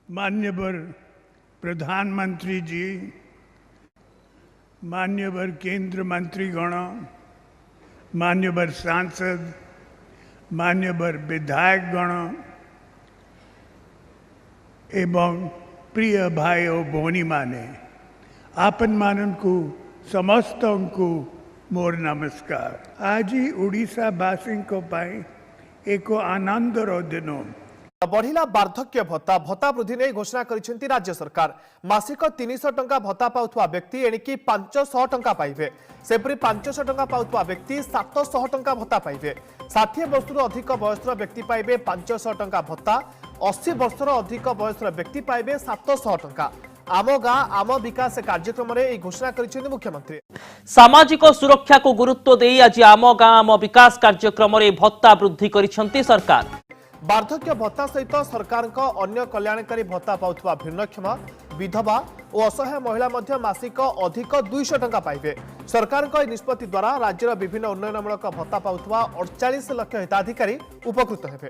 मान्यवर प्रधानमंत्री जी, मान्यवर केंद्र मंत्रीगण, मान्यवर सांसद, मान्यवर विधायकगण एवं प्रिय भाई और भौणी माने आपन मानन को समस्त को मोर नमस्कार। आज ही ओडिशा वासी को पाई एक आनंदर दिन। बढ़िला वार्धक्य भत्ता भत्ता वृद्धि नहीं घोषणा करिसेंती राज्य सरकार। मासिक 300 टंका भत्ता पाउथवा व्यक्ति एणिकी 500 टंका पाइबे। सेपरी 500 टंका पाउथवा व्यक्ति 700 टंका भत्ता पाइबे। 60 वर्षर अधिक बयसर व्यक्ति पाइबे 500 टंका भत्ता। 80 वर्षर अधिक बयसर व्यक्ति पाइबे 700 टंका। आम गाँ आम विकास कार्यक्रम में घोषणा करिसेंती मुख्यमंत्री। सामाजिक सुरक्षा को गुरुत्व दे आज आम गाँ आम विकास कार्यक्रम में भत्ता वृद्धि करिसेंती सरकार। वार्धक्य भत्ता सहित सरकार अन्य कल्याणकारी भत्ता पाउथवा भिन्नक्षम, विधवा और असहाय महिला मध्य मासिक अधिक 200 टंका पाइबे। सरकार निष्पत्ति द्वारा राज्यर विभिन्न उन्नयनमूलक भत्ता पाउथवा 48 लाख हिताधिकारी उपकृत हेबे।